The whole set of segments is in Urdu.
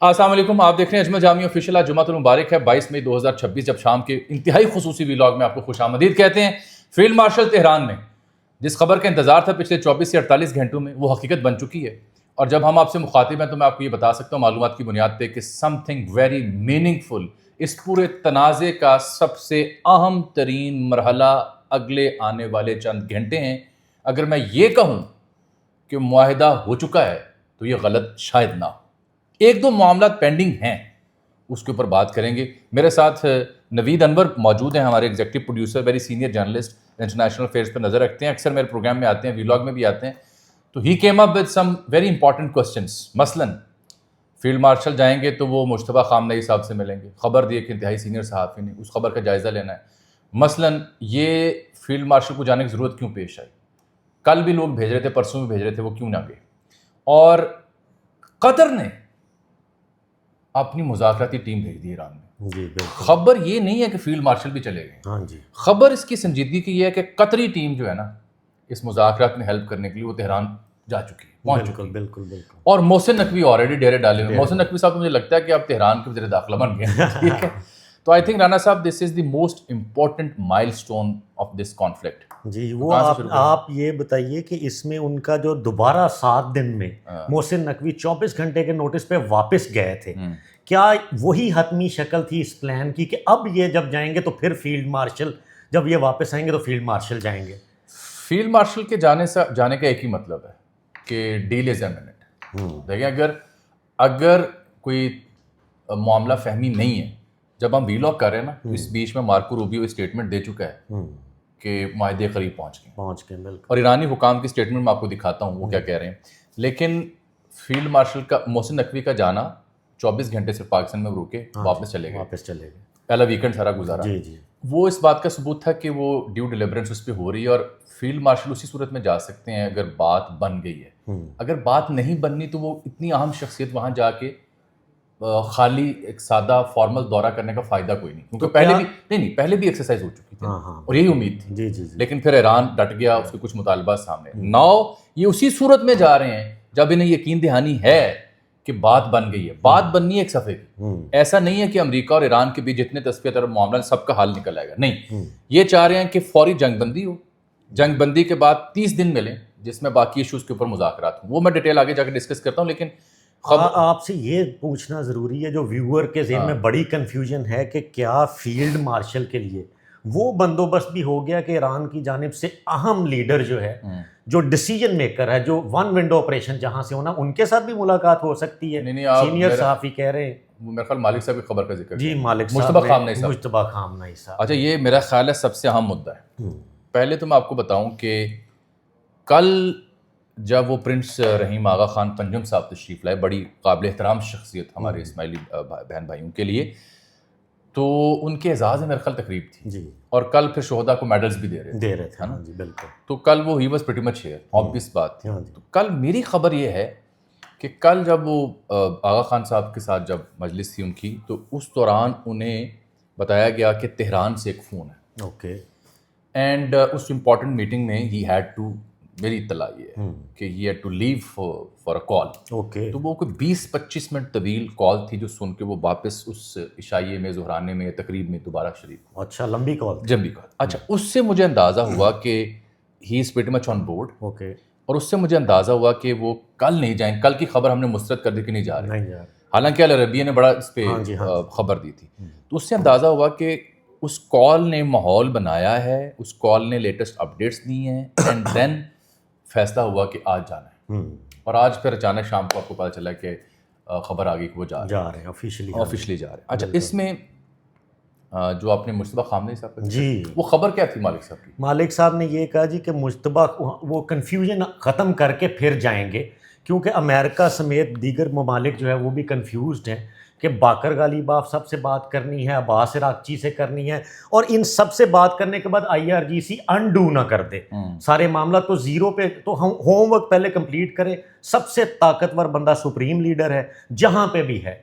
السلام علیکم، آپ دیکھ رہے ہیں اجمل جامی آفیشیل۔ آج جمعۃ المبارک ہے 22 مئی 2026، جب شام کے انتہائی خصوصی ویلاگ میں آپ کو خوش آمدید کہتے ہیں۔ فیلڈ مارشل تہران میں جس خبر کا انتظار تھا پچھلے 24 سے 48 گھنٹوں میں، وہ حقیقت بن چکی ہے۔ اور جب ہم آپ سے مخاطب ہیں تو میں آپ کو یہ بتا سکتا ہوں معلومات کی بنیاد پہ کہ سم تھنگ ویری میننگ فل، اس پورے تنازع کا سب سے اہم ترین مرحلہ اگلے آنے والے چند گھنٹے ہیں۔ اگر میں یہ کہوں کہ معاہدہ ہو چکا ہے تو یہ غلط شاید نہ ہو۔ ایک دو معاملات پینڈنگ ہیں، اس کے اوپر بات کریں گے۔ میرے ساتھ نوید انور موجود ہیں، ہمارے executive producer, very senior journalist, international affairs پہ نظر رکھتے ہیں، اکثر میرے پروگرام میں آتے ہیں، ویلاگ میں بھی آتے ہیں۔ تو he came up with some very important questions. مثلاً فیلڈ مارشل جائیں گے تو وہ مجتبیٰ خامنئی صاحب سے ملیں گے، خبر دی کہ انتہائی سینئر صحافی نے، اس خبر کا جائزہ لینا ہے۔ مثلاً یہ فیلڈ مارشل کو جانے کی ضرورت کیوں پیش آئی، کل بھی لوگ بھیج رہے تھے، پرسوں بھی بھیج رہے تھے، وہ کیوں نہ گئے۔ اور قطر نے اپنی مذاکراتی ٹیم بھیج دی ایران میں۔ جی بالکل، خبر یہ نہیں ہے کہ فیلڈ مارشل بھی چلے گئے، ہاں جی، خبر اس کی سنجیدگی کی یہ ہے کہ قطری ٹیم جو ہے نا اس مذاکرات میں ہیلپ کرنے کے لیے وہ تہران جا چکی ہے، پہنچ چکی ہے۔ بالکل بالکل۔ اور محسن نقوی آلریڈی ڈیرے ڈالے ہوئے۔ محسن نقوی صاحب تو مجھے لگتا ہے کہ اب تہران کے وزیر داخلہ بن گئے ہیں، ٹھیک ہے۔ تو آئی تھنک رانا صاحب دس از دی موسٹ امپورٹنٹ مائل سٹون آف دس کانفلکٹ۔ جی وہ آپ یہ بتائیے کہ اس میں ان کا جو دوبارہ 7 دن میں محسن نقوی 24 گھنٹے کے نوٹس پہ واپس گئے تھے، کیا وہی حتمی شکل تھی اس پلان کی کہ اب یہ جب جائیں گے تو پھر فیلڈ مارشل، جب یہ واپس آئیں گے تو فیلڈ مارشل جائیں گے؟ فیلڈ مارشل کے جانے کا ایک ہی مطلب ہے کہ ڈیل از ایمیننٹ۔ دیکھیں اگر کوئی معاملہ فہمی نہیں ہے، جب ہم ویلاگ کر رہے ہیں نا، اس بیچ میں مارکو روبیو اسٹیٹمنٹ دے چکا ہے کہ معاہدے قریب پہنچ گئے، بالکل۔ اور ایرانی حکام کی اسٹیٹمنٹ میں آپ کو دکھاتا ہوں وہ کیا کہہ رہے ہیں۔ لیکن فیلڈ مارشل کا محسن نقوی کا جانا 24 گھنٹے سے پاکستان میں رکے، واپس چلے گئے، پہلا ویکنڈ سارا گزارا۔ وہ اس بات کا ثبوت تھا کہ وہ ڈیو ڈیلیبرنس اس پہ ہو رہی ہے، اور فیلڈ مارشل اسی صورت میں جا سکتے ہیں اگر بات بن گئی ہے۔ اگر بات نہیں بننی تو وہ اتنی اہم شخصیت وہاں جا کے خالی ایک سادہ فارمل دورہ کرنے کا فائدہ کوئی نہیں، کیونکہ پہلے بھی ایکسرسائز ہو چکی تھی اور یہی امید تھی۔ لیکن پھر ایران ڈٹ گیا، اس کے کچھ مطالبات سامنے۔ ناؤ یہ اسی صورت میں جا رہے ہیں جب انہیں یقین دہانی ہے کہ بات بن گئی ہے، بات بننی ہے ایک صفحے کی۔ ایسا نہیں ہے کہ امریکہ اور ایران کے بیچ جتنے تصفیہ طرف معاملہ سب کا حل نکل آئے گا، نہیں، یہ چاہ رہے ہیں کہ فوری جنگ بندی ہو، جنگ بندی کے بعد 30 دن ملیں جس میں باقی ایشوز کے اوپر مذاکرات ہوں۔ وہ میں ڈیٹیل آگے جا کے ڈسکس کرتا ہوں، لیکن آپ سے یہ پوچھنا ضروری ہے، جو ویور کے ذہن میں بڑی کنفیوژن ہے کہ کیا فیلڈ مارشل کے لیے وہ بندوبست بھی ہو گیا کہ ایران کی جانب سے اہم لیڈر جو ہے، جو ڈیسیجن میکر ہے، جو ون ونڈو آپریشن جہاں سے ہونا، ان کے ساتھ بھی ملاقات ہو سکتی ہے؟ سینئر صحافی کہہ رہے ہیں۔ میرا خیال مالک صاحب کی خبر کا ذکر، جی مالک مجتبیٰ خامنئی صاحب۔ اچھا، یہ میرا خیال ہے سب سے اہم مدعا ہے۔ پہلے تو میں آپ کو بتاؤں کہ کل جب وہ پرنس رحیم آغا خان پنجم صاحب تشریف لائے، بڑی قابل احترام شخصیت ہمارے اسماعیلی بہن بھائیوں کے لیے، تو ان کے اعزاز میں میرے خیال تقریب تھی جی، اور کل پھر شہداء کو میڈلز بھی دے رہے تھے نا جی، بالکل۔ تو کل وہ he was pretty much hair, obvious بات تھی۔ تو کل میری خبر یہ ہے کہ کل جب وہ آغا خان صاحب کے ساتھ جب مجلس تھی ان کی، تو اس دوران انہیں بتایا گیا کہ تہران سے ایک فون ہے، اوکے، اینڈ اس امپورٹنٹ میٹنگ میں ہی ہیڈ ٹو، میری اطلاع یہ ہے کہ he had to leave for a call, okay. تو وہ کوئی 20-25 منٹ طویل کال تھی جو سن کے وہ واپس اس عشائیے میں، ظہرانے میں، تقریب میں دوبارہ شریک۔ اچھا، لمبی کال؟ اچھا، اس سے مجھے اندازہ ہوا کہ he is pretty much on board, okay. اور اس سے مجھے اندازہ ہوا کہ وہ کل نہیں جائیں۔ کل کی خبر ہم نے مسترد کر دی کہ نہیں جا رہے، حالانکہ العربیہ نے بڑا اس پہ خبر دی تھی۔ تو اس سے اندازہ ہوا کہ اس کال نے ماحول بنایا ہے، اس کال نے لیٹسٹ اپڈیٹس دی ہیں، اینڈ دین فیصلہ ہوا کہ آج جانا ہے۔ اور آج پھر اچانک شام کو آپ کو پتہ چلا کہ خبر آ گئی کہ وہ جا رہے ہیں، آفیشلی جا رہے ہیں۔ اچھا، اس میں جو آپ نے مجتبیٰ خامنئی صاحب کا جی، وہ خبر کیا تھی مالک صاحب کی؟ مالک صاحب نے یہ کہا جی کہ مجتبیٰ وہ کنفیوژن ختم کر کے پھر جائیں گے، کیونکہ امریکہ سمیت دیگر ممالک جو ہے وہ بھی کنفیوزڈ ہیں کہ باقر غالیباف صاحب سے بات کرنی ہے، عباس عراقچی سے کرنی ہے، اور ان سب سے بات کرنے کے بعد IRGC انڈو نہ کر دے سارے معاملات، تو زیرو پہ، تو ہم ہوم ورک پہلے کمپلیٹ کریں۔ سب سے طاقتور بندہ سپریم لیڈر ہے جہاں پہ بھی ہے،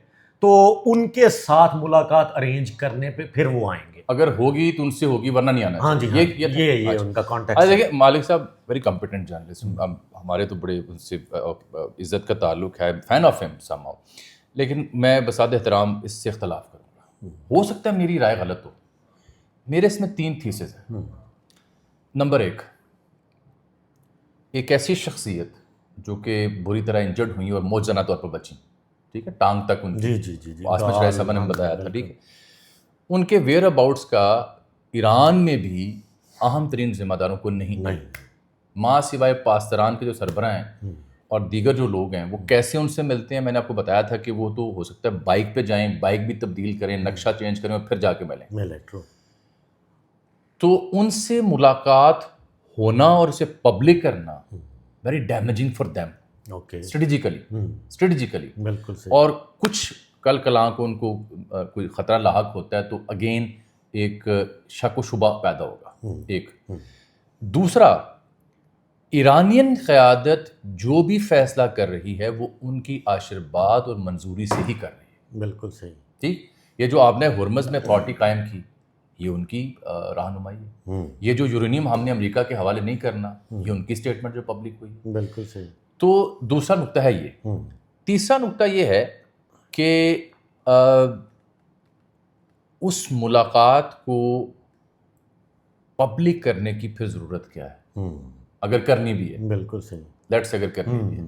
تو ان کے ساتھ ملاقات ارینج کرنے پہ پھر وہ آئیں گے، اگر ہوگی تو ان سے ہوگی، ورنہ نہیں آنا۔ ہاں جی، یہ ان کا کانٹیکٹ۔ دیکھیں مالک صاحب ویری کمپیٹنٹ جرنلسٹ، ہمارے تو بڑے ان سے عزت کا تعلق ہے، فین آف ہم سم ہاؤ، لیکن میں بساد احترام اس سے اختلاف کروں گا. ہو سکتا ہے میری رائے غلط ہو. میرے اس میں 3 تھیسز ہیں. نمبر 1، ایک ایسی شخصیت جو کہ بری طرح انجرڈ ہوئی اور موجزانہ طور پر بچیں، ٹھیک ہے، ٹانگ تک ان کی، جی آسما شرائع صاحبہ نے بتایا تھا، ٹھیک ہے، ان کے ویئر اباؤٹس کا ایران میں بھی اہم ترین ذمہ داروں کو نہیں، ماں سوائے پاسداران کے جو سربراہ ہیں اور دیگر جو لوگ ہیں وہ کیسے ان سے ملتے ہیں. میں نے آپ کو بتایا تھا کہ وہ تو ہو سکتا ہے بائک پہ جائیں، بائک بھی تبدیل کریں، نقشہ چینج کریں اور پھر جا کے ملیں. تو ان سے ملاقات ہونا اور اسے پبلک کرنا very damaging for them strategically. بالکل صحیح. اور کچھ کل کلاں کو ان کو کوئی خطرہ لاحق ہوتا ہے تو اگین ایک شک و شبہ پیدا ہوگا. ایک دوسرا، ایرانین قیادت جو بھی فیصلہ کر رہی ہے وہ ان کی آشرباد اور منظوری سے ہی کر رہی ہے. بالکل صحیح. ٹھیک، یہ جو آپ نے ہرمز میں اتھارٹی قائم کی یہ ان کی رہنمائی ہے. یہ جو یورینیم ہم نے امریکہ کے حوالے نہیں کرنا یہ ان کی اسٹیٹمنٹ جو پبلک ہوئی. بالکل صحیح. تو دوسرا نقطہ ہے یہ. تیسرا نقطہ یہ ہے کہ اس ملاقات کو پبلک کرنے کی پھر ضرورت کیا ہے اگر کرنی بھی ہے. بالکل صحیح. لیٹس اگر کرنی بھی ہے،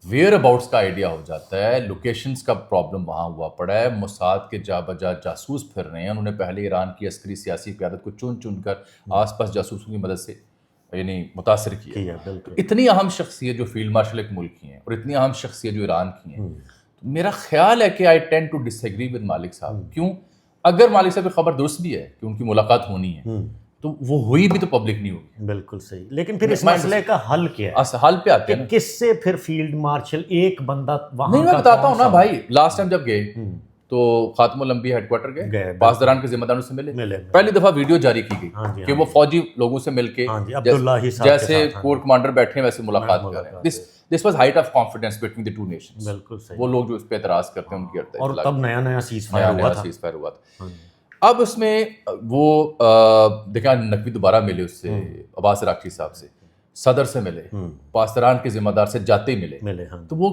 ویئر اباؤٹس کا آئیڈیا ہو جاتا ہے، لوکیشنز کا پرابلم وہاں ہوا پڑا ہے، موساد کے جا بجا جاسوس پھر رہے ہیں. انہوں نے پہلے ایران کی عسکری سیاسی قیادت کو چن چن کر آس پاس جاسوسوں کی مدد سے یعنی متاثر کیا. اتنی اہم شخصیت جو فیلڈ مارشل ایک ملک کی ہیں اور اتنی اہم شخصیت جو ایران کی ہیں، میرا خیال ہے کہ I tend to disagree with مالک صاحب. کیوں؟ اگر مالک صاحب کی خبر درست بھی ہے کہ ان کی ملاقات ہونی ہے تو وہ ہوئی بھی تو پبلک نہیں ہوگی. بالکل صحیح. لیکن پھر اس مسئلے کا حل کیا ہے؟ حل پہ آتے ہیں کس سے پھر فیلڈ مارشل ایک بندہ وہاں نہیں، میں بتاتا ہوں نا بھائی. لاسٹ ٹائم جب گئے تو خاتم الانبیاء ہیڈ کوارٹر گئے، پاسداران کے ذمہ داروں سے ملے. پہلی دفعہ ویڈیو جاری کی گئی کہ وہ فوجی لوگوں سے مل کے جیسے کور کمانڈر بیٹھے ہیں ویسے ملاقات کر رہے ہیں. This was height of confidence between the two nations. بالکل صحیح. وہ لوگ جو اس پہ اعتراض کرتے ہیں ان کی اور تب نیا سیز فائر ہوا تھا. اب اس میں وہ دیکھا نقوی دوبارہ ملے اس سے، عباس عراقچی صاحب سے، صدر سے ملے، پاسداران کے ذمہ دار سے جاتے ہی ملے. تو وہ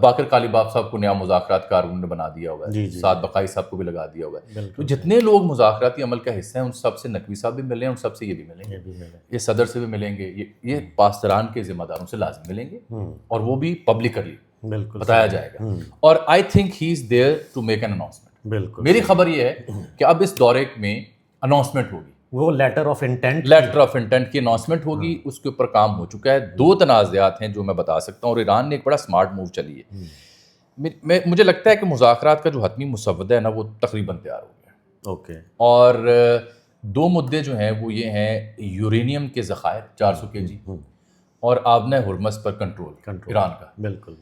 باقر کالیباف صاحب کو نیا مذاکرات کارکن نے بنا دیا ہوا ہے، سعد بقائی صاحب کو بھی لگا دیا ہوا ہے. تو جتنے لوگ مذاکراتی عمل کا حصہ ہیں ان سب سے نقوی صاحب بھی ملے ہیں، ان سب سے یہ بھی ملیں گے، یہ صدر سے بھی ملیں گے، یہ پاسداران کے ذمہ داروں سے لازم ملیں گے اور وہ بھی پبلکلی بتایا جائے گا. اور I think he is there to make an announcement. بالکل. میری خبر یہ ہے کہ اب اس دورے میں اناؤنسمنٹ ہوگی، وہ لیٹر آف انٹینٹ کی اناؤنسمنٹ ہوگی. اس کے اوپر کام ہو چکا ہے. 2 تنازعات ہیں جو میں بتا سکتا ہوں اور ایران نے ایک بڑا سمارٹ موو چلی ہے. مجھے لگتا ہے کہ مذاکرات کا جو حتمی مسودہ ہے نا وہ تقریباً تیار ہو گیا. اوکے. اور 2 مدعے جو ہیں وہ یہ ہیں یورینیم کے ذخائر 400 kg اور آبنہ ہرمز پر کنٹرول ایران کا. بالکل.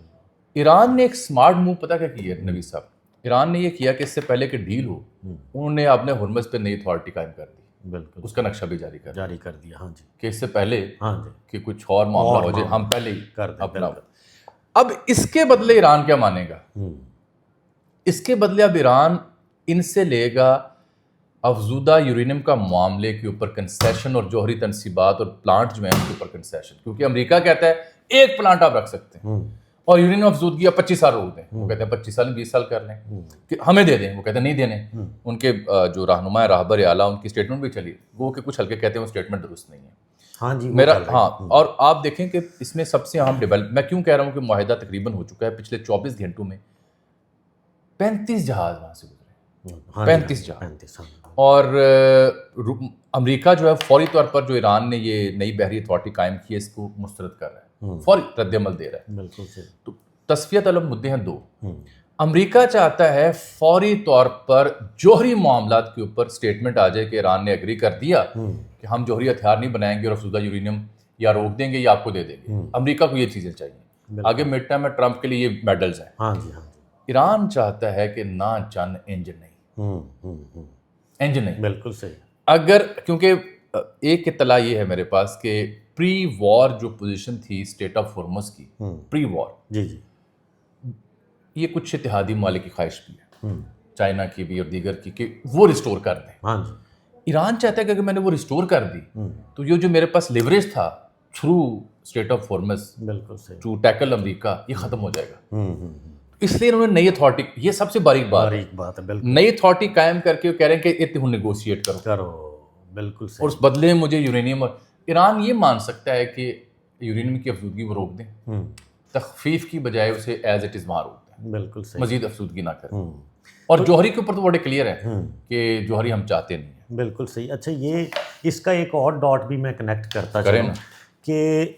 ایران نے ایک سمارٹ موو پتہ کیا کی ہے نوید صاحب؟ ایران نے یہ کیا کہ اس سے پہلے کہ ڈیل ہو انہوں نے اپنے ہرمز پہ نئی اتھارٹی قائم کر دی. بالکل. اس کا نقشہ بھی جاری کر دیا. ہاں جی. کہ اس سے پہلے کہ کچھ اور معاملہ ہو جائے ہم پہلے ہی کر دیں اپنا. اب اس کے بدلے ایران کیا مانے گا؟ اس کے بدلے اب ایران ان سے لے گا افزودہ یورینیم کا معاملے کے اوپر کنسیشن اور جوہری تنصیبات اور پلانٹ جو ہیں ان کے اوپر کنسیشن. کیونکہ امریکہ کہتا ہے ایک پلانٹ آپ رکھ سکتے ہیں اور یورینیم افزودگی 25 سال روک دیں. وہ کہتے ہیں 25 سال 20 سال کر لیں کہ ہمیں دے دیں. وہ کہتے ہیں نہیں دینے. ان کے جو رہنما راہبر اعلیٰ ان کی اسٹیٹمنٹ بھی چلی وہ کہ کچھ ہلکے کہتے ہیں وہ اسٹیٹمنٹ درست نہیں ہے. ہاں جی میرا اور آپ دیکھیں کہ اس میں سب سے اہم ڈیولپ میں کیوں کہہ رہا ہوں کہ معاہدہ تقریباً ہو چکا ہے. پچھلے 24 گھنٹوں میں 35 جہاز وہاں سے گزرے. 35 جہاز. اور امریکہ جو ہے فوری طور پر جو ایران نے یہ نئی بحری اتھارٹی قائم کی ہے اس کو مسترد کر رہا ہے، فوری رد عمل دے رہا ہے. بالکل. تو تصفیہ طلب مدعے ہیں 2. امریکہ چاہتا ہے فوری طور پر جوہری معاملات کے اوپر اسٹیٹمنٹ آ جائے کہ ایران نے ایگری کر دیا کہ ہم جوہری ہتھیار نہیں بنائیں گے اور افزودہ یورینیم یا روک دیں گے یا آپ کو دے دیں گے. امریکہ کو یہ چیزیں چاہیے. آگے مڈ ٹرم میں ٹرمپ کے لیے یہ میڈلز ہیں. ایران چاہتا ہے کہ نہ چند انجن نہیں. بالکل صحیح. اگر کیونکہ ایک اطلاع یہ ہے میرے پاس کہ پری وار جو پوزیشن تھی اسٹیٹ آف ہرمز کی پری وار یہ کچھ اتحادی ممالک کی خواہش بھی ہے، چائنا کی بھی اور دیگر کی، کہ وہ ریسٹور کر دیں. ایران چاہتا ہے کہ اگر میں نے وہ ریسٹور کر دی تو یہ جو میرے پاس لیوریج تھا through Strait of Hormuz to tackle امریکہ یہ ختم ہو جائے گا. اس لیے انہوں نے نئی اتھارٹی, یہ سب سے باریک بات ہے, ہے بالکل, نئی اتھارٹی قائم کر کے وہ کہہ رہے ہیں کہ اتنے نیگوشیٹ کرو, بالکل اور اس صحیح. بدلے میں مجھے یورینیم, اور ایران یہ مان سکتا ہے کہ یورینیم کی افزودگی وہ روک دیں, تخفیف کی بجائے اسے ایز اٹ از وہاں روک دیں, بالکل صحیح, مزید افزودگی نہ کریں. اور جوہری کے اوپر تو بڑے کلیئر ہے کہ جوہری ہم چاہتے نہیں ہیں. بالکل صحیح. اچھا, یہ اس کا ایک اور ڈاٹ بھی میں کنیکٹ کرتا کریں چلوں نا کہ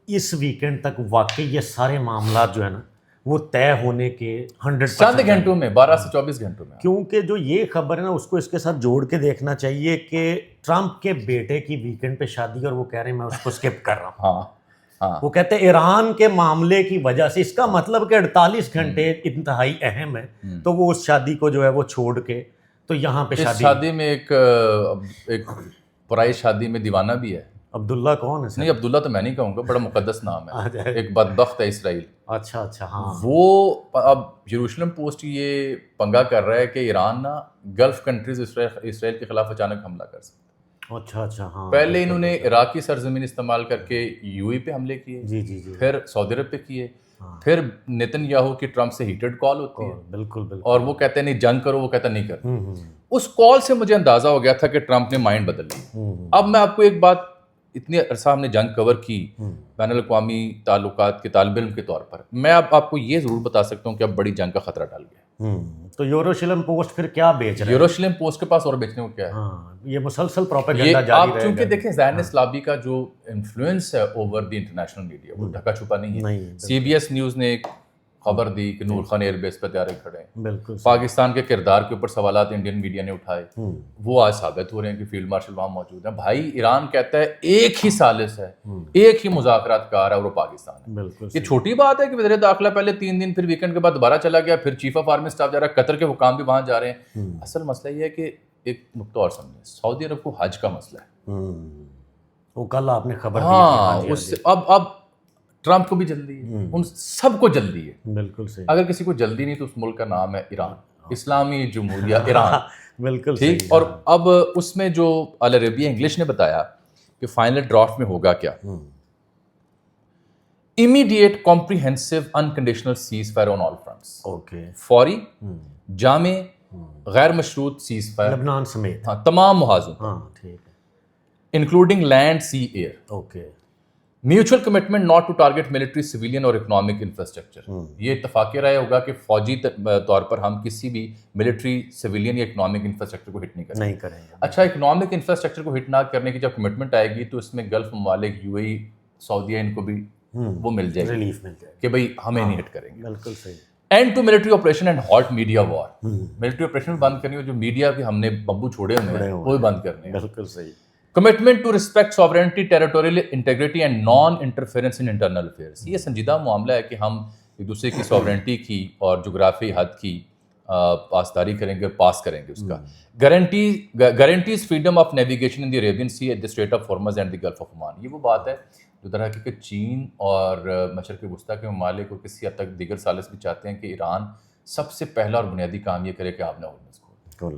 اس ویکینڈ تک واقعی یہ سارے معاملات جو ہے نا وہ طے ہونے کے 100% چند گھنٹوں میں, 12 سے 24 گھنٹوں میں. کیونکہ جو یہ خبر ہے نا اس کو اس کے ساتھ جوڑ کے دیکھنا چاہیے کہ ٹرمپ کے بیٹے کی ویکینڈ پہ شادی اور وہ کہہ رہے ہیں میں اس کو اسکپ کر رہا ہوں. ہاں, وہ کہتے ہیں ایران کے معاملے کی وجہ سے, اس کا مطلب کہ 48 گھنٹے انتہائی اہم ہے, تو وہ اس شادی کو جو ہے وہ چھوڑ کے تو یہاں پہ اس شادی میں ایک پرائی شادی میں دیوانہ بھی ہے. عبداللہ کون ہے؟ نہیں, عبداللہ تو میں نہیں کہوں گا, بڑا مقدس نام ہے, ایک بدبخت ہے اسرائیل. اچھا اچھا, ہاں. وہ اب یروشلم پوسٹ یہ پنگا کر رہا ہے کہ ایران نا گلف کنٹریز اسرائیل کے خلاف اچانک حملہ کر سکتا. اچھا اچھا, ہاں. پہلے انہوں نے عراقی سرزمین استعمال کر کے یو اے پہ حملے کیے, جی جی جی, پھر سعودی عرب پہ کیے, پھر نیتن یاہو کی ٹرمپ سے ہیٹڈ کال ہوتی ہے, بالکل بالکل, اور وہ کہتے ہیں نہیں جنگ کرو, وہ کہتا نہیں کرو. اس کال سے مجھے اندازہ ہو گیا تھا کہ ٹرمپ نے مائنڈ بدل لی. اب میں آپ کو ایک بات, اتنی عرصہ ہم نے جنگ کور کی بین الاقوامی تعلقات کے طالب علم کے طور پر, میں اب آپ کو یہ ضرور بتا سکتا ہوں کہ اب بڑی جنگ کا خطرہ ٹل گیا. تو یروشلم پوسٹ پھر کیا بیچ رہا ہے؟ یروشلم پوسٹ کے پاس اور بیچنے کو کیا ہے؟ ہاں, یہ مسلسل پروپیگنڈا یہ جاری آپ رہے چونکہ گا. دیکھیں زین اسلابی کا جو انفلوئنس ہے اوور دی انٹرنیشنل میڈیا وہ ڈھکا چھپا نہیں ہے. سی بی ایس نیوز نے ایک خبر دی کہ نور خان ایئر بیس پہ طیارے کھڑے ہیں. بالکل پاکستان کے کردار کے اوپر سوالات انڈین میڈیا نے اٹھائے, وہ آج ثابت ہو رہے ہیں کہ فیلڈ مارشل وہاں موجود ہیں. بھائی ایران کہتا ہے ایک ہی ثالث ہے, ایک ہی مذاکرات کار ہے, اور وہ پاکستان ہے. بالکل, یہ چھوٹی بات ہے کہ وزیر داخلہ پہلے 3 دن, پھر ویکینڈ کے بعد دوبارہ چلا گیا, پھر چیف آف آرمی اسٹاف جا رہا ہے, قطر کے حکام بھی وہاں جا رہے ہیں. اصل مسئلہ یہ ہے کہ ایک نقطہ اور سمجھیں, سعودی عرب کو حج کا مسئلہ ہے. وہ کل آپ نے خبر دی. ہاں, اس سے اب ٹرمپ کو بھی جلدی ہے, ان سب کو جلدی ہے. بالکل صحیح. اگر کسی کو جلدی نہیں تو اس ملک کا نام ہے ایران, اسلامی جمہوریہ ایران. بالکل ٹھیک. اور اب اس میں جو العربیہ انگلش نے بتایا کہ فائنل ڈرافٹ میں ہوگا کیا, immediate comprehensive unconditional ceasefire on all fronts. Okay, فوری, جامع, غیر مشروط سیز فائر لبنان سمیت. ہاں, تمام محاذوں, ہاں ٹھیک ہے. Including land, sea, air. Okay. Mutual commitment not to target military, civilian اور اکنامک انفراسٹرکچر. یہ اتفاق رائے ہوگا کہ فوجی طور پر ہم کسی بھی ملٹری, سویلین یا اکنامک انفراسٹرکچر کو ہٹ نہیں کریں گے. اچھا, اکنامک انفراسٹرکچر کو ہٹ نہ کرنے کی جب کمٹمنٹ آئے گی تو اس میں گلف ممالک, یو اے ای, سعودیہ, ان کو بھی وہ مل جائے گی, ریلیف مل جائے گی کہ بھائی ہمیں نہیں ہٹ کریں گے. بالکل صحیح. End to military operation and halt media war. Military operation بند کرنی ہو, جو میڈیا بھی ہم نے بمبو چھوڑے ہوئے ہیں وہ بھی بند کرنے. بالکل صحیح. Commitment to respect sovereignty, territorial integrity and non interference in internal affairs. یہ سنجیدہ معاملہ ہے کہ ہم ایک دوسرے کی ساورینٹی کی اور جغرافی حد کی پاسداری کریں گے, پاس کریں گے اس کا. Guarantees freedom of navigation in the Arabian Sea at the Strait of Hormuz and the Gulf of Oman. یہ وہ بات ہے جو در حقیقت چین اور مشرق وسطیٰ کے ممالک اور کسی حد تک دیگر ثالث بھی چاہتے ہیں کہ ایران سب سے پہلا اور بنیادی کام یہ کرے کہ آپ نے ہارمز کو,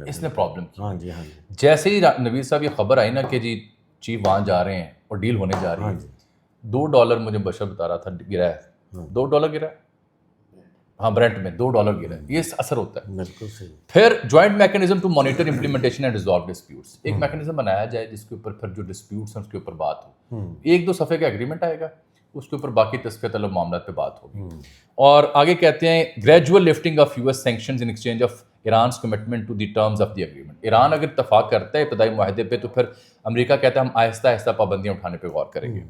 اس نے پرابلم کی. ہاں جی, ہاں جی. جیسے ہی نوید صاحب یہ خبر آئی نا کہ جی چیف وہاں جا رہے ہیں اور ڈیل ہونے جا رہی ہے, $2 مجھے بشر بتا رہا تھا گرا ہے, $2 گرا ہے. ہاں, برنٹ میں $2 گرا ہے. یہ اثر ہوتا ہے. بالکل صحیح. پھر joint mechanism to monitor implementation and resolve disputes. ایک میکنزم بنایا جائے جس کے اوپر پھر جو ڈسپیوٹس ہیں اس کے اوپر بات ہو. 1-2 صفحے کا ایگریمنٹ آئے گا, اس کے اوپر باقی تصفیہ طلب معاملات پہ بات ہوگی. اور آگے کہتے ہیں gradual lifting of US sanctions in exchange of Iran's commitment to the terms of the agreement. Iran اگر اتفاق کرتا ہے ابتدائی معاہدے پہ تو پھر امریکہ کہتا ہے ہم آہستہ آہستہ پابندیاں اٹھانے پہ غور کریں گے.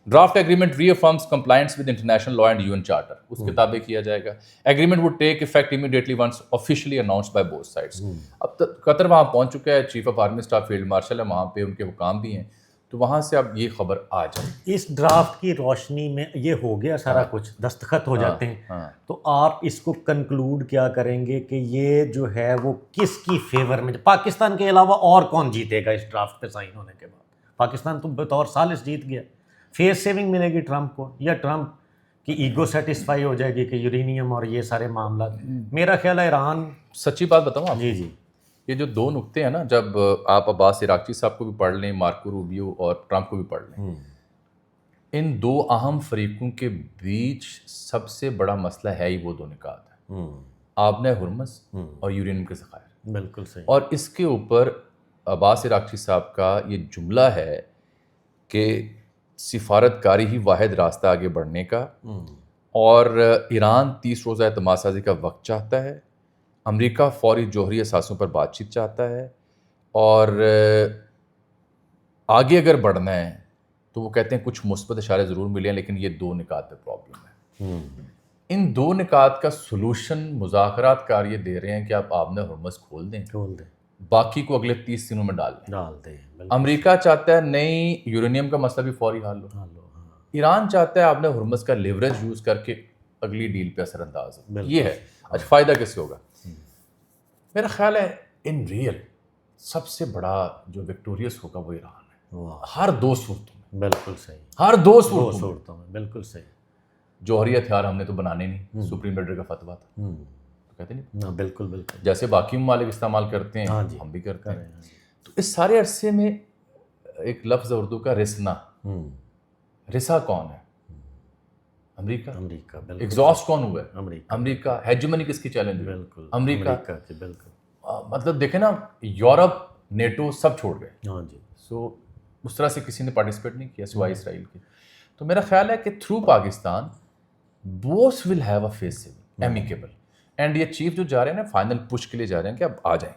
Draft agreement reaffirms compliance with international law and UN charter. اس کے تابع کیا جائے گا. Agreement will take effect immediately once officially announced by both sides. اب قطر وہاں پہنچ چکا ہے, chief of army staff field marshal ہے وہاں پہ, ان کے حکام بھی ہیں, تو وہاں سے اب یہ خبر آ جائے. اس ڈرافٹ کی روشنی میں یہ ہو گیا سارا کچھ, دستخط ہو جاتے ہیں, تو آپ اس کو کنکلوڈ کیا کریں گے کہ یہ جو ہے وہ کس کی فیور میں, پاکستان کے علاوہ اور کون جیتے گا اس ڈرافٹ پہ سائن ہونے کے بعد؟ پاکستان تو بطور ثالث جیت گیا. فیس سیونگ ملے گی ٹرمپ کو, یا ٹرمپ کی ایگو سیٹسفائی ہو جائے گی کہ یورینیم اور یہ سارے معاملات؟ میرا خیال ہے ایران, سچی بات بتاؤں آپ, جی جی, یہ جو 2 نقطے ہیں نا, جب آپ عباس عراقچی صاحب کو بھی پڑھ لیں, مارکو روبیو اور ٹرمپ کو بھی پڑھ لیں, ان دو اہم فریقوں کے بیچ سب سے بڑا مسئلہ ہے ہی وہ دو نکات ہے، آبنۂ ہرمز اور یورینیم کے ذخائر۔ بالکل صحیح۔ اور اس کے اوپر عباس عراقچی صاحب کا یہ جملہ ہے کہ سفارت کاری ہی واحد راستہ آگے بڑھنے کا، اور ایران 30 روزہ اعتماد سازی کا وقت چاہتا ہے، امریکہ فوری جوہری اثاثوں پر بات چیت چاہتا ہے، اور آگے اگر بڑھنا ہے تو وہ کہتے ہیں کچھ مثبت اشارے ضرور ملے ہیں، لیکن یہ دو نکات پہ پرابلم ہے۔ ان دو نکات کا سلوشن مذاکرات کار یہ دے رہے ہیں کہ آپ آبنۂ ہرمز کھول دیں، باقی کو اگلے 30 دنوں میں ڈال دیں۔ امریکہ چاہتا ہے نئی یورینیم کا مسئلہ بھی فوری حل ہو، ایران چاہتا ہے آبنۂ ہرمز کا لیوریج یوز کر کے اگلی ڈیل پہ اثر انداز ہو۔ یہ ہے اچھا، فائدہ کس سے ہوگا؟ میرا خیال ہے ان ریئل سب سے بڑا جو وکٹوریس ہوگا وہ ایران ہے، ہر دو صورتوں میں۔ بالکل صحیح، ہر دو صورتوں میں بالکل صحیح۔ جوہری ہتھیار ہم نے تو بنانے نہیں، سپریم لیڈر کا فتویٰ تھا، تو کہتے نہیں، بالکل بالکل، جیسے باقی ممالک استعمال کرتے ہیں ہم بھی کرتے ہیں۔ تو اس سارے عرصے میں ایک لفظ اردو کا رسنا، رسا کون ہے؟ امریکہ۔ ایگزاسٹ کون ہوا ہے؟ امریکہ۔ ہیجمنی کس کی چیلنج ہوئی؟ امریکہ۔ مطلب دیکھیں نا، یورپ، نیٹو سب چھوڑ گئے، سو اس طرح سے کسی نے پارٹیسپیٹ نہیں کیا سوائے اسرائیل کے۔ تو میرا خیال ہے کہ through Pakistan both will have a face amicable, and یہ چیف جو جا رہے ہیں نا فائنل پش کے لیے جا رہے ہیں کہ اب آ جائیں،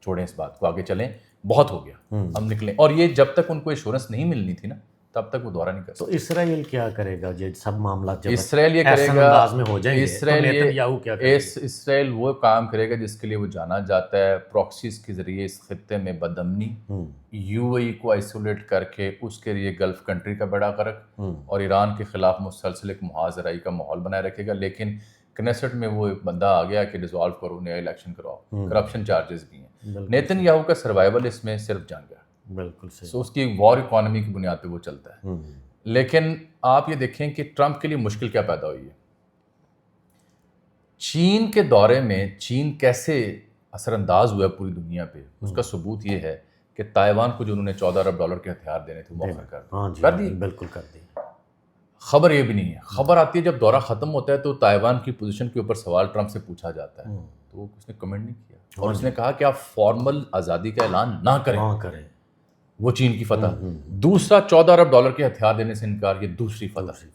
چھوڑیں اس بات کو، آگے چلیں، بہت ہو گیا، اب نکلیں۔ اور یہ جب تک ان کو ایشورنس نہیں ملنی تھی نا تب تک وہ دورہ نہیں کر سکتے۔ تو اسرائیل کیا کرے گا یہ سب معاملات جب اسرائیل یہ کرے گا، انداز میں ہو جائیں گے، اسرائیل وہ کام کرے گا جس کے لیے وہ جانا جاتا ہے، پراکسیز کے ذریعے اس خطے میں بدامنی، یو اے ای کو آئسولیٹ کر کے اس کے لیے گلف کنٹری کا بیڑا غرق، اور ایران کے خلاف مسلسل ایک محاذ رائی کا ماحول بنائے رکھے گا۔ لیکن کنیسٹ میں وہ ایک بندہ آ گیا کہ ڈیزالو کرو، نیا الیکشن کراؤ، کرپشن چارجز بھی ہیں۔ نیتن یاہو کا سروائیول اس میں صرف جنگ ہے، بالکل صحیح، سو اس کی وار اکانومی کی بنیاد پہ وہ چلتا ہے۔ لیکن آپ یہ دیکھیں کہ ٹرمپ کے لیے مشکل کیا پیدا ہوئی ہے۔ چین کے دورے میں چین کیسے اثر انداز ہوا ہے پوری دنیا پہ، اس کا ثبوت یہ ہے کہ تائیوان کو جو انہوں نے $14 ارب کے ہتھیار دینے تھے وہ مؤخر کر دی، بالکل کر دی۔ خبر یہ بھی نہیں ہے، خبر آتی ہے جب دورہ ختم ہوتا ہے تو تائیوان کی پوزیشن کے اوپر سوال ٹرمپ سے پوچھا جاتا ہے تو اس نے کمنٹ نہیں کیا، اور اس نے کہا کہ آپ فارمل آزادی کا اعلان نہ کریں، وہ چین کی فتح۔ دوسرا $14 ارب کے ہتھیار دینے سے انکار، یہ دوسری فتح۔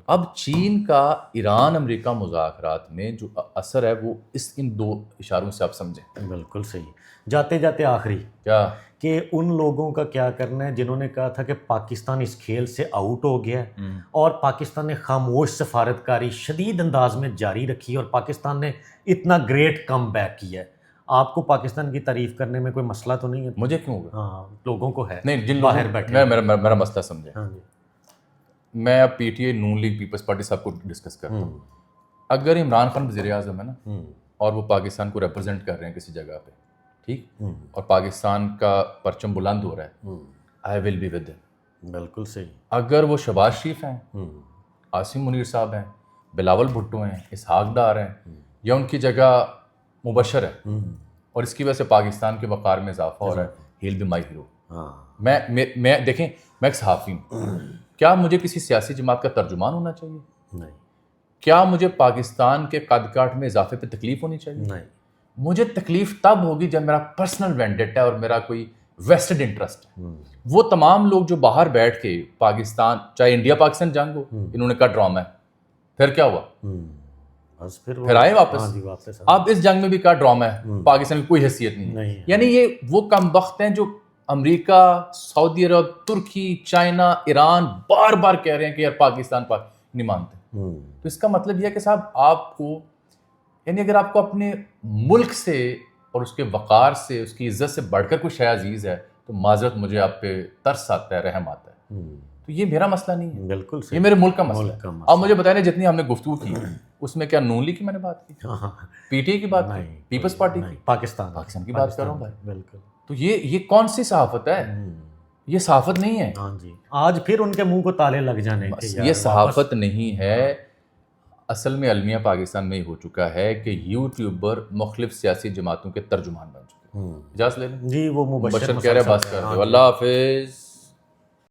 اب چین کا ایران امریکہ مذاکرات میں جو اثر ہے وہ ان دو اشاروں سے آپ سمجھیں۔ بالکل صحیح۔ جاتے جاتے آخری کیا کہ ان لوگوں کا کیا کرنا ہے جنہوں نے کہا تھا کہ پاکستان اس کھیل سے آؤٹ ہو گیا ہے، اور پاکستان نے خاموش سفارتکاری شدید انداز میں جاری رکھی، اور پاکستان نے اتنا گریٹ کم بیک کیا ہے۔ آپ کو پاکستان کی تعریف کرنے میں کوئی مسئلہ تو نہیں ہے؟ مجھے کیوں ہوگا؟ ہاں، لوگوں کو ہے، نہیں، جن باہر بیٹھے۔ میرا مسئلہ سمجھیں، میں اب P T A Noon League Peoples Party صاحب کو ڈسکس کرتا ہوں۔ اگر عمران خان وزیر اعظم ہے نا، اور وہ پاکستان کو ریپرزینٹ کر رہے ہیں کسی جگہ پہ، ٹھیک، اور پاکستان کا پرچم بلند ہو رہا ہے، آئی ول بی ود دیم۔ بالکل صحیح۔ اگر وہ شہباز شریف ہیں، عاصم منیر صاحب ہیں، بلاول بھٹو ہیں، اسحاق ڈار ہیں، یا ان کی جگہ مبشر ہے، اور اس کی وجہ سے پاکستان کے وقار میں اضافہ ہو رہا ہے، ہی ول بی مائی ہیرو۔ میں دیکھیں، میں ایک صحافی ہوں، کیا مجھے کسی سیاسی جماعت کا ترجمان ہونا چاہیے؟ نہیں۔ کیا مجھے پاکستان کے قد کاٹ میں اضافے پہ تکلیف ہونی چاہیے؟ نہیں۔ مجھے تکلیف تب ہوگی جب میرا پرسنل وینڈیٹ ہے اور میرا کوئی ویسٹڈ انٹرسٹ ہے۔ وہ تمام لوگ جو باہر بیٹھ کے پاکستان، چاہے انڈیا پاکستان جنگ ہو، انہوں نے کہا ڈرامہ ہے، پھر کیا ہوا؟ پھر آئے واپس۔ اب اس جنگ میں بھی کہا ڈرامہ ہے، پاکستان کی کوئی حیثیت نہیں ہے۔ یعنی یہ وہ کم بخت ہیں جو امریکہ، سعودی عرب، ترکی، چائنا، ایران بار بار کہہ رہے ہیں کہ یار پاکستان نہیں مانتے۔ تو اس کا مطلب یہ ہے کہ صاحب آپ کو، یعنی اگر آپ کو اپنے ملک سے اور اس کے وقار سے، اس کی عزت سے بڑھ کر کوئی شے عزیز ہے تو معذرت، مجھے آپ پہ ترس آتا ہے، رحم آتا ہے۔ تو یہ میرا مسئلہ نہیں ہے، بالکل یہ میرے ملک کا مسئلہ ہے۔ اب مجھے بتائیں جتنی ہم نے گفتگو کی اس میں کیا نون لیگ کی میں نے بات کی، پی ٹی اے کی بات کی، پیپلز پارٹی کی، پاکستان کی بات کر رہا ہوں بھائی۔ بالکل۔ تو یہ کون سی صحافت ہے؟ یہ صحافت نہیں ہے۔ ہاں جی، آج پھر ان کے منہ کو تالے لگ جانے کے، یہ صحافت نہیں ہے۔ اصل میں المیہ پاکستان میں ہی ہو چکا ہے کہ یوٹیوبر مختلف سیاسی جماعتوں کے ترجمان بن چکے ہیں۔ اجازت لے لیں جی، وہ مبشر کہہ رہے بات کر دو، اللہ حافظ۔